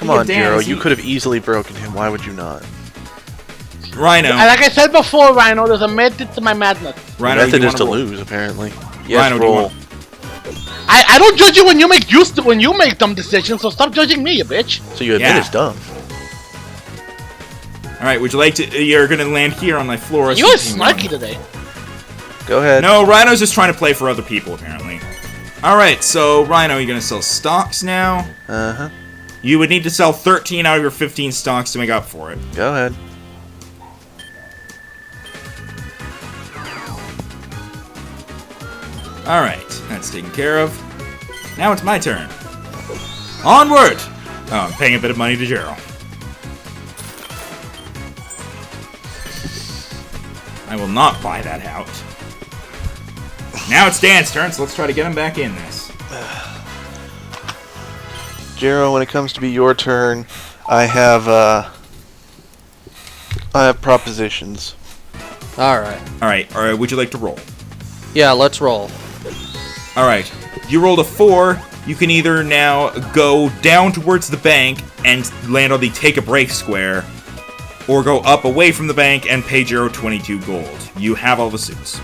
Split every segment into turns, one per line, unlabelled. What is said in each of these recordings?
Come on, Jiro. You could have easily broken him. Why would you not?
Rhino.
Like I said before, Rhino, there's a method to my madness.
Rhino,
the method is to lose, apparently. Yes,
Rhino,
roll.
I don't judge you when you make dumb decisions, so stop judging me, you bitch.
So you admit it's dumb.
Alright, would you like to... You're gonna land here on my floor.
You are snarky today.
Go ahead.
No, Rhino's just trying to play for other people, apparently. Alright, so, Rhino, you're gonna sell stocks now.
Uh-huh.
You would need to sell 13 out of your 15 stocks to make up for it.
Go ahead.
Alright, that's taken care of. Now it's my turn. Onward! Oh, I'm paying a bit of money to Jiro. I will not buy that out. Now it's Dan's turn, so let's try to get him back in this.
Jiro, when it comes to be your turn, I have propositions.
Alright.
Alright, would you like to roll?
Yeah, let's roll.
Alright, you rolled a 4. You can either now go down towards the bank and land on the take a break square, or go up away from the bank and pay Jiro 22 gold. You have all the suits.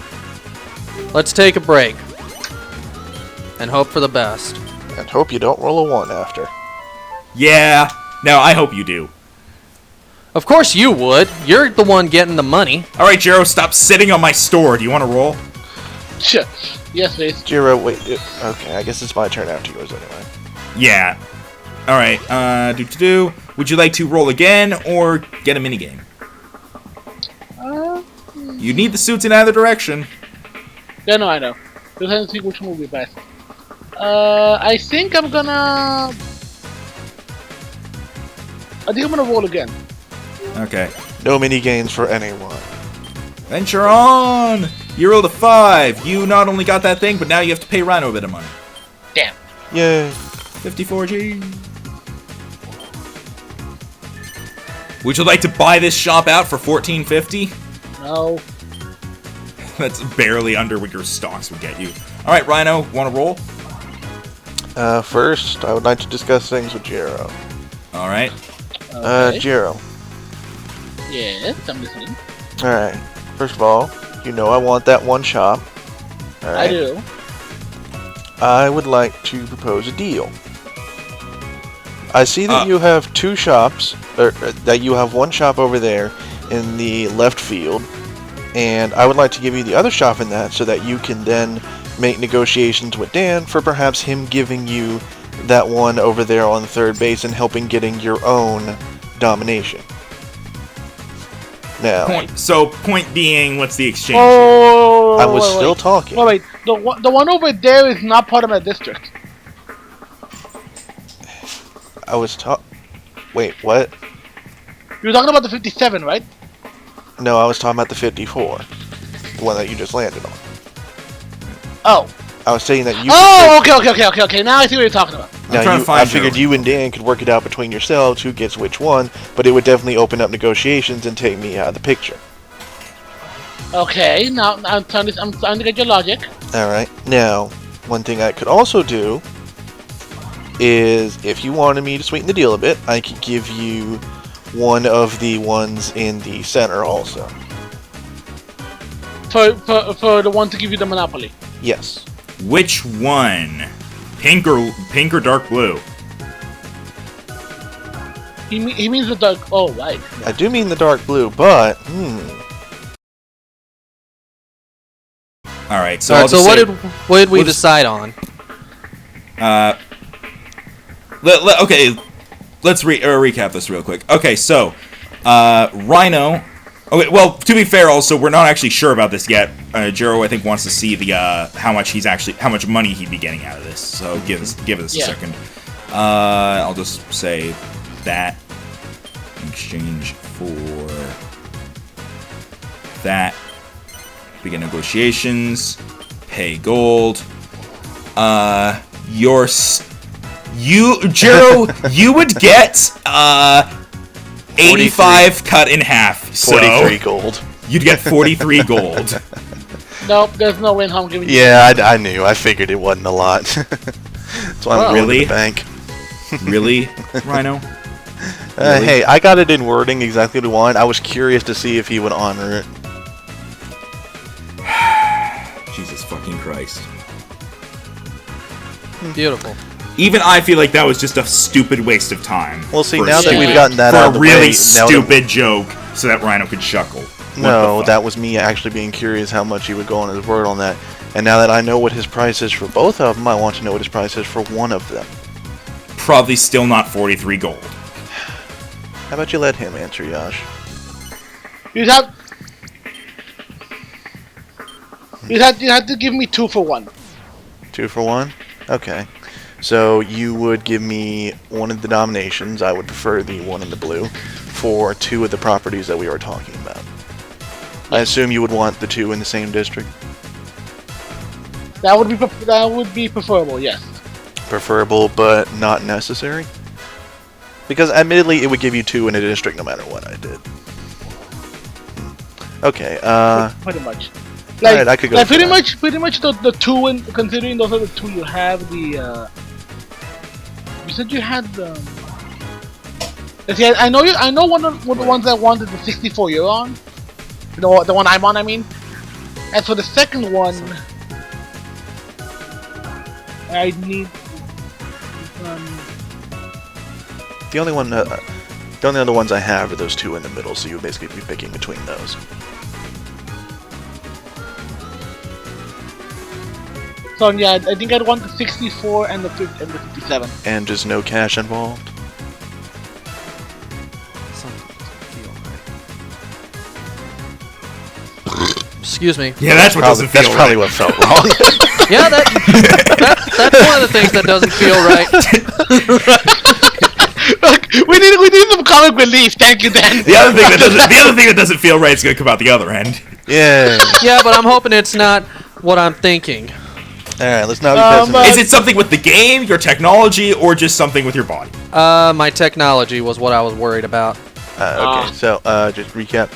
Let's take a break. And hope for the best.
And hope you don't roll a 1 after.
Yeah, no, I hope you do.
Of course you would. You're the one getting the money.
Alright, Jiro, stop sitting on my store. Do you want to roll?
Sure. Yes, please.
Jiro, wait. Okay, I guess it's my turn after yours anyway.
Yeah. Alright, would you like to roll again, or get a minigame? You need the suits in either direction.
Yeah, no, I know. Just have to see which one will be best. I think I'm gonna roll again.
Okay.
No mini gains for anyone.
Venture on! You rolled a 5. You not only got that thing, but now you have to pay Rhino a bit of money.
Damn.
Yay.
54G. Would you like to buy this shop out for $14.50?
No.
That's barely under what your stocks would get you. Alright, Rhino, want to roll?
First, I would like to discuss things with Jiro.
Alright.
Okay.
Jiro.
Yes, I'm listening.
Alright. First of all, you know I want that one shop. All right.
I do.
I would like to propose a deal. I see that you have 2 shops, or that you have one shop over there in the left field, and I would like to give you the other shop in that so that you can then make negotiations with Dan for perhaps him giving you that one over there on third base and helping getting your own domination. Now,
Point being, what's the exchange?
Oh,
I was still talking.
Wait. The one over there is not part of my district.
I was Wait, what?
You were talking about the 57, right?
No, I was talking about the 54. The one that you just landed on.
Oh.
I was saying that you...
Oh, okay. Now I see what you're talking about.
Now, I figured you and Dan could work it out between yourselves who gets which one, but it would definitely open up negotiations and take me out of the picture.
Okay, now I'm starting to get your logic.
Alright, now, one thing I could also do is, if you wanted me to sweeten the deal a bit, I could give you one of the ones in the center also.
For the one to give you the monopoly.
Yes.
Which one? Pink or dark blue?
He means the dark... Oh, right.
I do mean the dark blue, but,
Alright, so
what did we decide on?
Okay, let's recap this real quick. Okay, so, Rhino... Okay, well, to be fair, also, we're not actually sure about this yet. Jiro, I think, wants to see the, how much money he'd be getting out of this. So give us a second. I'll just say that in exchange for that. Begin negotiations. Pay gold. Jiro, you would get, 85 cut in half.
43 gold.
You'd get 43 gold.
Nope, there's no way in home giving you.
Yeah, I knew. I figured it wasn't a lot. That's why I'm going to the bank.
Really, Rhino? Really?
Hey, I got it in wording exactly what I wanted. I was curious to see if he would honor it.
Jesus fucking Christ.
Beautiful.
Even I feel like that was just a stupid waste of time.
Well, see,
for a
now that
stupid-
we've gotten that
for
out
a
of the
really
way, now that-
stupid joke, so that Rhino could chuckle. What
No,
the fuck?
that was me actually being curious how much he would go on his word on that. And now that I know what his price is for both of them, I want to know what his price is for one of them.
Probably still not 43 gold.
How about you let him answer, Yash?
You'd have to give me 2 for 1.
2 for 1? Okay. So you would give me one of the denominations, I would prefer the one in the blue, for 2 of the properties that we were talking about. I assume you would want the 2 in the same district?
That would be preferable, yes.
Preferable, but not necessary? Because admittedly, it would give you 2 in a district no matter what I did. Okay,
Pretty much.
alright, I could go
Like
for
pretty
that.
much the 2, and considering those are the 2 you have, the you said you had the. See, I know one of the ones I wanted the 64 you're on. The one I'm on, I mean. And for the second one, I need.
The only one, the only other ones I have are those 2 in the middle, so you would basically be picking between those.
So yeah, I think I'd want the 64 and the 57.
And just no cash involved?
Excuse me.
Yeah, that's what doesn't feel
That's probably
right.
what felt wrong.
Yeah, that's one of the things that doesn't feel right.
Look, we need some comic relief. Thank you, Dan.
The other thing that doesn't feel right is gonna come out the other end.
Yeah.
Yeah, but I'm hoping it's not what I'm thinking.
Alright, let's not be
Is
pessimistic.
it something with the game, your technology, or just something with your body?
My technology was what I was worried about.
Okay, so just recap.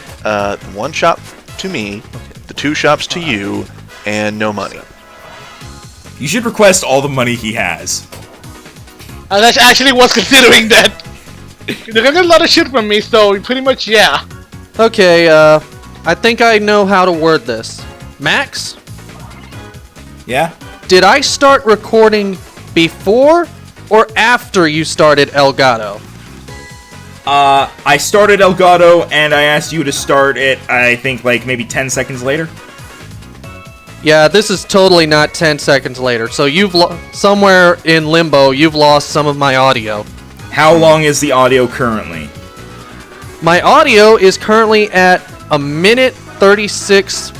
1 shop to me, the 2 shops to you, and no money.
You should request all the money he has.
I actually was considering that. They're gonna get a lot of shit from me, so pretty much, yeah.
Okay, I think I know how to word this. Max,
Yeah?
did I start recording before or after you started Elgato?
I started Elgato, and I asked you to start it, I think, like, maybe 10 seconds later.
Yeah, this is totally not 10 seconds later. So you've somewhere in limbo, you've lost some of my audio.
How long is the audio currently?
My audio is currently at a minute 36,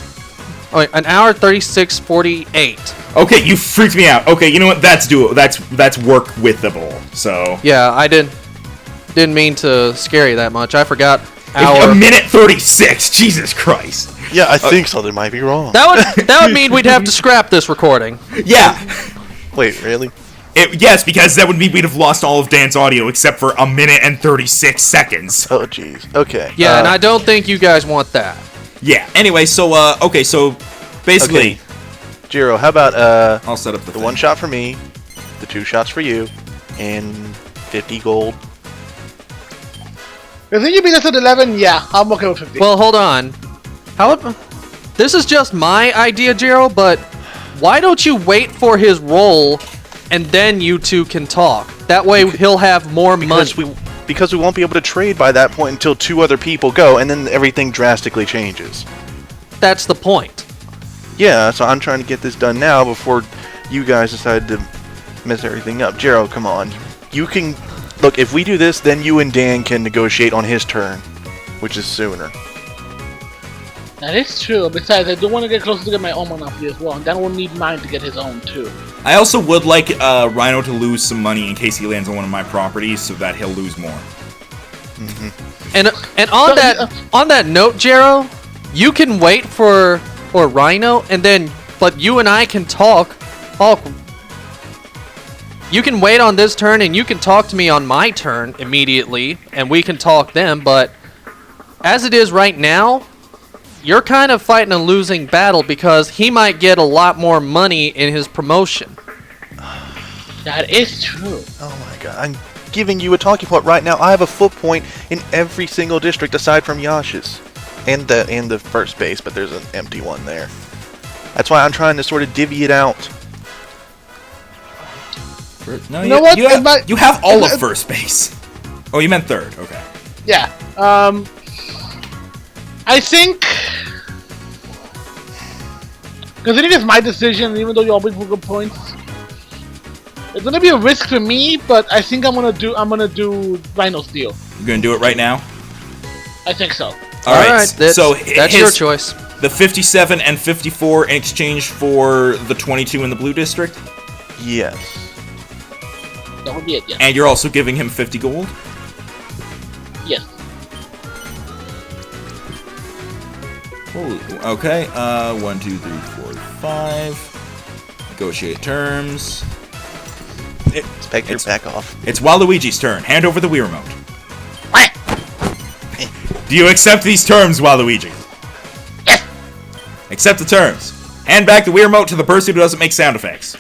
an hour 36:48.
Okay, you freaked me out. Okay, you know what? That's doable. That's work withable. So
Yeah, I didn't mean to scare you that much. I forgot
a
hour.
minute 36. Jesus Christ.
Yeah, I think something might be wrong.
That would mean we'd have to scrap this recording.
Yeah.
Wait, really?
Yes, because that would mean we'd have lost all of Dan's audio except for a minute and 36 seconds.
Oh, jeez. Okay.
Yeah, and I don't think you guys want that.
Yeah. Anyway, so okay, so basically,
Okay. Jiro, how about
I'll set up the
the
thing.
1 shot for me, the 2 shots for you, and 50 gold?
If you beat us at 11, yeah, I'm okay with 50.
Well, hold on. This is just my idea, Jiro, but why don't you wait for his roll and then you two can talk? That way he'll have more money.
Because we won't be able to trade by that point until 2 other people go, and then everything drastically changes.
That's the point.
Yeah, so I'm trying to get this done now before you guys decide to mess everything up. Jiro, come on. You can... Look, if we do this, then you and Dan can negotiate on his turn, which is sooner.
That is true. Besides, I do want to get closer to get my own monopoly as well, and Dan will need mine to get his own too.
I also would like Rhino to lose some money in case he lands on one of my properties, so that he'll lose more.
And on that note, Jero, you can wait for Rhino, and then but you and I can talk. You can wait on this turn, and you can talk to me on my turn immediately, and we can talk then. But as it is right now, you're kind of fighting a losing battle because he might get a lot more money in his promotion.
That is true.
Oh my god. giving you a talking point right now. I have a foot point in every single district aside from Yash's. And the first base, but there's an empty one there. That's why I'm trying to sort of divvy it out.
No,
You know what?
you have all of first base. Oh, you meant third. Okay.
Yeah. I think, considering it's my decision, even though you always put good points, it's gonna be a risk for me. But I think I'm gonna do Rhino's deal.
You're gonna do it right now.
I think so.
All right.
That's,
So
that's your choice.
The 57 and 54 in exchange for the 22 in the blue district,
Yes.
That would be it. Yeah.
and you're also giving him 50 gold.
Yes.
Holy, okay, 1, 2, 3, 4, 5. Negotiate terms.
Spectre, back off.
It's Waluigi's turn. Hand over the Wii remote.
What?
Do you accept these terms, Waluigi?
Yes.
Accept the terms. Hand back the Wii remote to the person who doesn't make sound effects.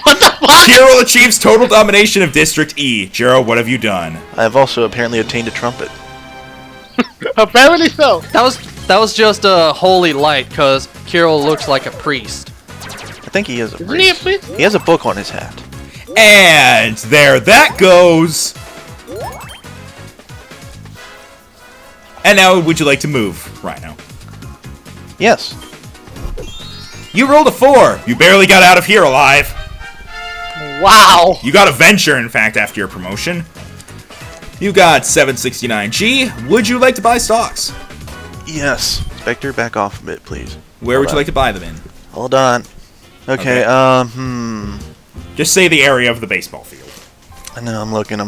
What the fuck?
Hero achieves total domination of District E. Jiro, what have you done?
I have also apparently obtained a trumpet.
Apparently so.
That was just a holy light, cause Kirill looks like a priest.
I think he is a
Isn't he a
priest.
priest?
He has a book on his hat.
And there that goes. And now, would you like to move, Rhino?
Yes.
You rolled a 4. You barely got out of here alive.
Wow.
You got a venture, in fact, after your promotion. You got 769G. Would you like to buy stocks?
Yes. Spectre, back off a bit, please.
Where would you like to buy them in?
Hold on. Okay,
Just say the area of the baseball field.
I know, I'm looking.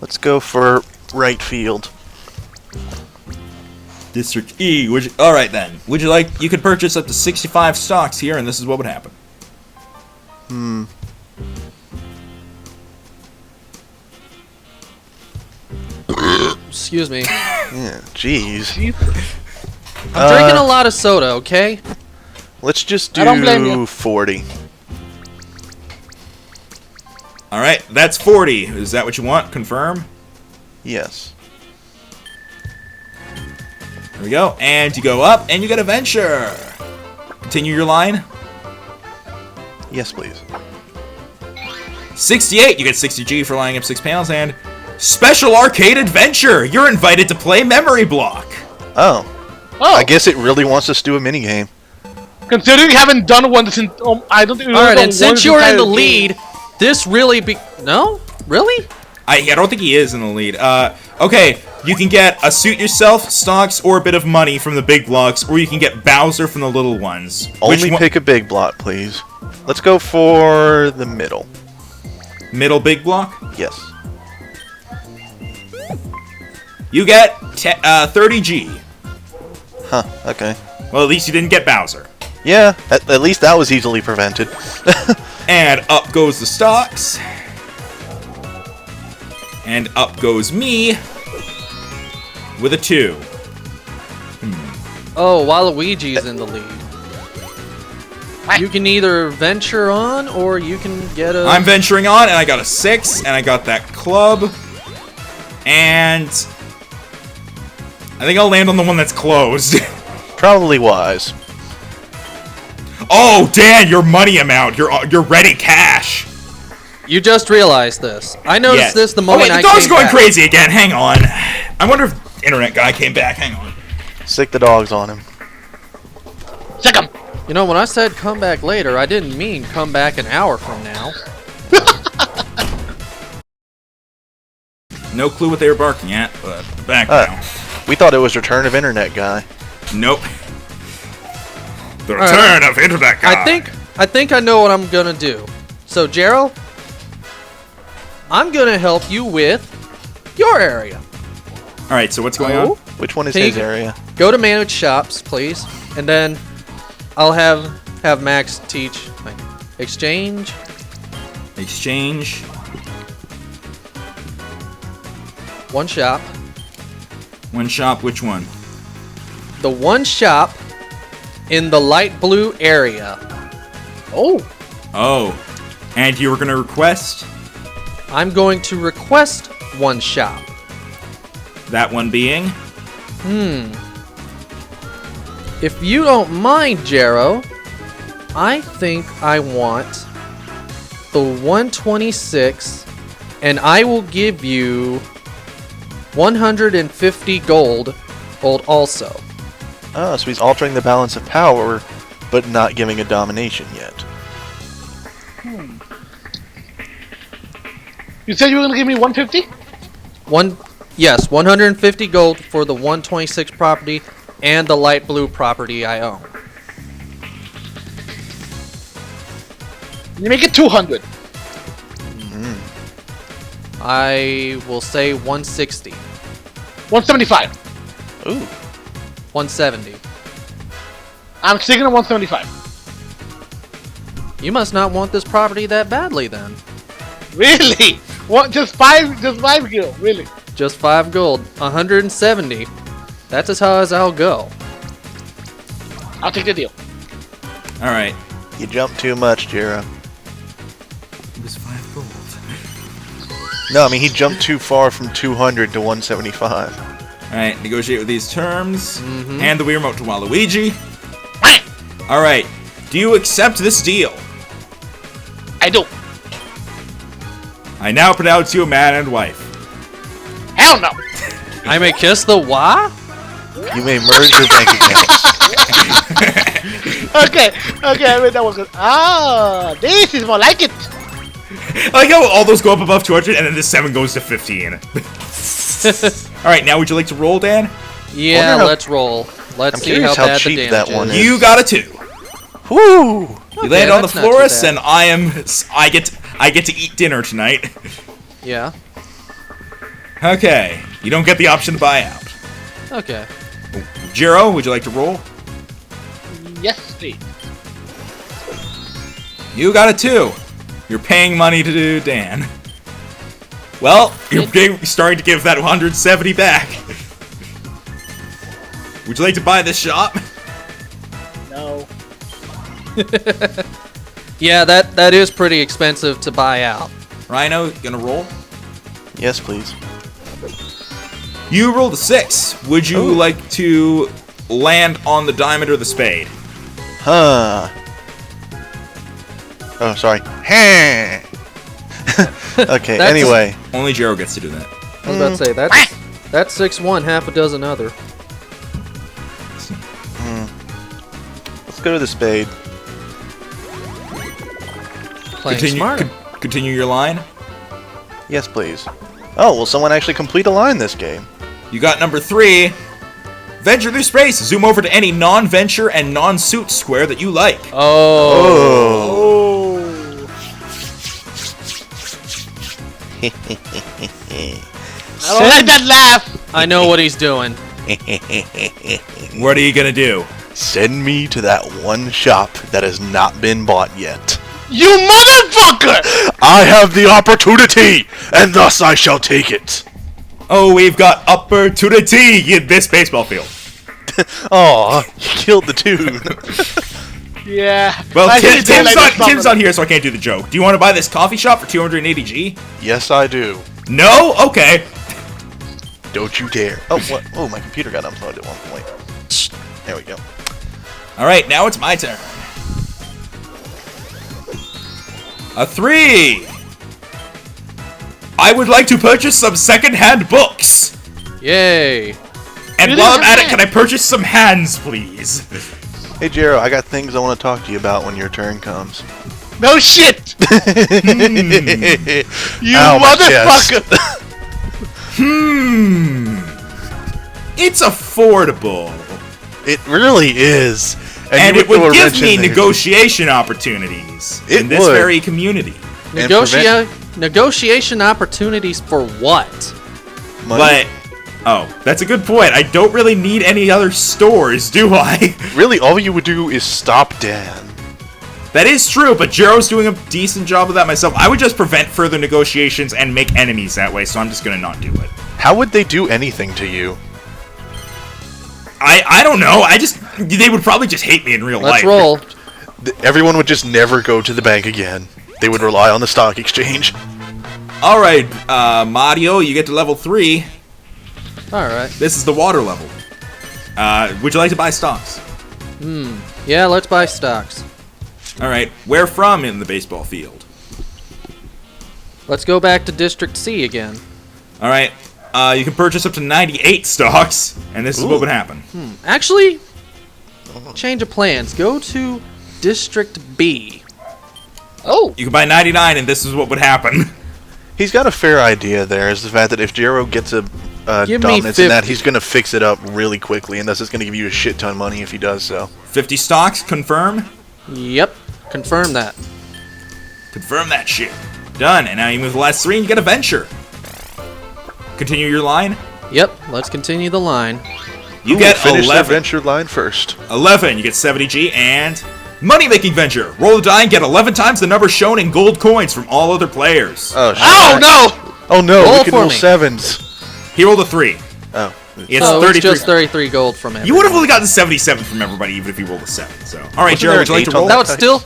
Let's go for right field.
District E. All right then. Would you like? You could purchase up to 65 stocks here, and this is what would happen.
Excuse me.
Yeah, jeez.
I'm drinking a lot of soda, okay?
Let's just
I don't blame
do
you.
40.
All right, that's 40. Is that what you want? Confirm.
Yes.
There we go. And you go up, and you get a venture. Continue your line.
Yes, please.
68. You get 60G for lining up 6 panels, and special arcade adventure. You're invited to play Memory Block.
Oh.
Oh,
I guess it really wants us to do a minigame.
considering you haven't done one since I don't think.
All right, and since you're in the lead, this really no, really?
I don't think he is in the lead. Okay, you can get a suit yourself, stocks, or a bit of money from the big blocks, or you can get Bowser from the little ones.
Only pick a big block, please. Let's go for the middle.
Middle big block?
Yes.
You get 30G.
Huh, okay.
Well, at least you didn't get Bowser.
Yeah, at least that was easily prevented.
And up goes the stocks. And up goes me with a 2.
Oh, Waluigi's in the lead. You can either venture on, or you can get a...
I'm venturing on, and I got a 6, and I got that club. And I think I'll land on the one that's closed.
Probably wise.
Oh, Dan, your money amount, your ready cash.
You just realized this. I noticed
Yes.
this the
Oh,
moment
wait,
I
the dog's
came
going
back.
crazy again. Hang on. I wonder if internet guy came back. Hang on.
Sick the dogs on him.
Sick 'em.
You know, when I said come back later, I didn't mean come back an hour from now.
No clue what they were barking at, but back now.
We thought it was Return of Internet Guy.
Nope. The
right.
return of internet guy.
I think I know what I'm gonna do. So, Gerald, I'm gonna help you with your area.
All right. So what's going on?
Which one is
Can you
his area?
Go to manage shops, please, and then I'll have Max teach like, exchange.
Exchange.
One shop.
One shop. Which one?
The one shop in the light blue area.
Oh,
Oh. And you were going to request
I'm going to request one shop.
that one being?
If you don't mind, Jero, I think I want the 126, and I will give you 150 gold also.
Oh, so he's altering the balance of power, but not giving a domination yet.
you said you were gonna give me 150?
Yes, 150 gold for the 126 property and the light blue property I own.
You make it 200.
I will say 160,
175.
Ooh.
170.
I'm sticking to 175.
You must not want this property that badly then.
Really? What? Just five gil. Really?
Just 5 gold, 170. That's as high as I'll go.
I'll take the deal.
All right.
You jumped too much, Jiro.
It was 5 gold.
No, I mean, he jumped too far from 200 to 175.
All right, negotiate with these terms. Hand the Wii remote to Waluigi.
Wait,
All right. Do you accept this deal?
I do.
I now pronounce you a man and wife.
Hell no.
I may kiss the wah?
You may merge your bank accounts.
Okay, I mean that was good. Ah, this is more like it.
I like how all those go up above 200 and then the 7 goes to 15. All right, now would you like to roll, Dan?
Yeah,
Wonder how-
let's roll. Let's
I'm
see
curious
how
how
bad the
cheap
damage
that one
is.
is.
You got a 2.
Woo!
You land on the
that's not too
florist,
bad.
and I get to eat dinner tonight.
Yeah.
Okay, you don't get the option to buy out.
Okay.
Jiro, would you like to roll?
Yes, please.
You got a 2. You're paying money to do Dan. Well, you're starting to give that 170 back. Would you like to buy this shop?
No.
Yeah, that is pretty expensive to buy out.
Rhino, gonna roll?
Yes, please.
You rolled a 6. Would you
Ooh.
like to land on the diamond or the spade?
Huh. Oh, sorry. Huh. Okay,
That's-
anyway.
Only Jiro gets to do that.
I was about to say that's 6-1, half a dozen other.
Let's go to the spade.
Playing smarter.
Continue your line.
Yes, please. Oh, will someone actually complete a line this game?
You got number 3. Venture through space. Zoom over to any non-venture and non-suit square that you like.
Oh.
I don't like that laugh.
I know what he's doing.
What are you gonna do?
Send me to that one shop that has not been bought yet.
You motherfucker!
I have the opportunity, and thus I shall take it.
Oh, we've got opportunity in this baseball field.
Aw, you killed the tune.
Yeah.
Well,
I hate
Tim's
daylight
not here, so I can't do the joke. Do you want to buy this coffee shop for 280G?
Yes, I do.
No? Okay.
Don't you dare. Oh, what? Oh, my computer got unplugged at one point. There we go.
All right, now it's my turn. A 3. I would like to purchase some second-hand books.
Yay.
And
Really?
while I'm at it, can I purchase some hands, please?
Hey, Jero, I got things I want to talk to you about when your turn comes.
No shit! You
Ow, my
motherfucker!
It's affordable.
It really is.
And
you
it would
throw a
give
wrench
me
in there.
negotiation opportunities
It
in this
would.
very community.
And prevent
Negotiation opportunities for what?
money.
But, oh, that's a good point. I don't really need any other stores, do I?
Really, all you would do is stop Dan.
That is true, but Jiro's doing a decent job of that myself. I would just prevent further negotiations and make enemies that way, so I'm just gonna not do it.
How would they do anything to you?
I don't know. They would probably just hate me in real
Let's
life.
roll.
Everyone would just never go to the bank again. They would rely on the stock exchange.
All right, Mario, you get to level 3.
All right.
This is the water level. Would you like to buy stocks?
Yeah, let's buy stocks.
All right, where from in the baseball field?
Let's go back to District C again.
All right, you can purchase up to 98 stocks, and this is what
Ooh.
would happen.
Actually, change of plans. Go to District B.
Oh,
You can buy 99, and this is what would happen.
He's got a fair idea there, is the fact that if Jero gets a
Give me
dominance in that,
50.
he's going to fix it up really quickly, and thus it's going to give you a shit ton of money if he does so.
50 stocks, confirm.
Yep, confirm that.
Confirm that shit. Done, and now you move the last 3, and you get a venture. Continue your line.
Yep, let's continue the line.
You
Who
get
will finish their
11.
venture line first.
11, you get 70G, and money-making venture. Roll the die and get 11 times the number shown in gold coins from all other players.
Oh, shit.
oh no!
Oh no,
Roll
we can
for
roll
me.
7s.
He rolled a 3.
Oh.
It's
So
33.
it's just 33 gold from him.
You would have only gotten 77 from everybody, even if you rolled a 7. So, all right,
Wasn't
Jared,
there
would you
an
like to
8 on
roll?
That would still,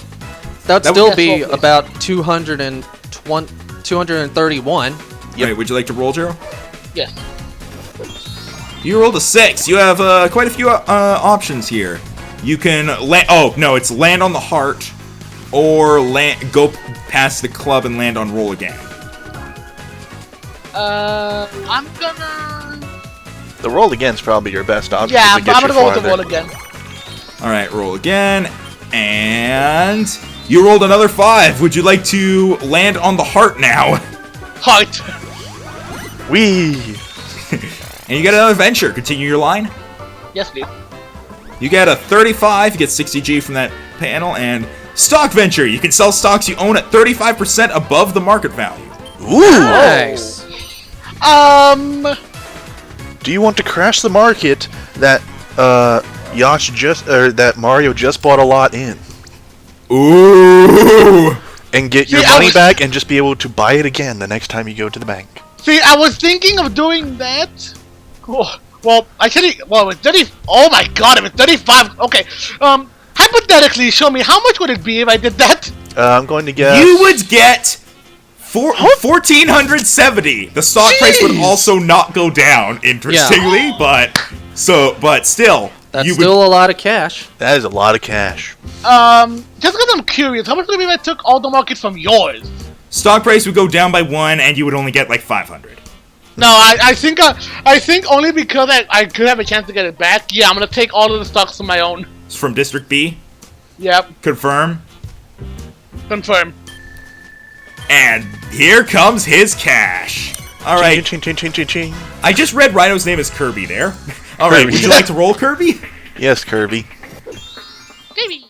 That
be
would-
about 231.
Right, would you like to roll, Jared?
Yes.
You rolled a 6. You have quite a few options here. You can land. Oh no, it's land on the heart, or go past the club and land on roll again.
I'm gonna.
The roll again's probably your best option.
Yeah,
to get
I'm
you
gonna go with the
farther.
roll again.
All right, roll again, and you rolled another 5. Would you like to land on the heart now?
Heart.
Wee!
And you get another venture. Continue your line.
Yes, please.
You get a 35. You get 60G from that panel, and stock venture. You can sell stocks you own at 35% above the market value.
Ooh!
Nice.
Do you want to crash the market that that Mario just bought a lot in,
Ooh.
and get your
See, I
money
was-
back and just be able to buy it again the next time you go to the bank?
See, I was thinking of doing that. Oh, well, actually, well, with 30. Oh my god, if it's 35. Okay. Hypothetically, show me how much would it be if I did that?
I'm going to guess.
You would get 1,470. The stock price would
Jeez.
also not go down, interestingly, but still,
That's
you
still a lot of cash.
That is a lot of cash.
Just because I'm curious, how much would it be if I took all the market from yours?
stock price would go down by 1, and you would only get like 500.
No, I think only because I could have a chance to get it back. Yeah, I'm gonna take all of the stocks to my own.
It's from District B.
Yep,
Confirm.
confirm.
And here comes his cash. All right,
Ching, ching, ching, ching, ching.
I just read Rhino's name as Kirby there. All right,
Kirby.
would you like to roll, Kirby?
Yes, Kirby.
Baby.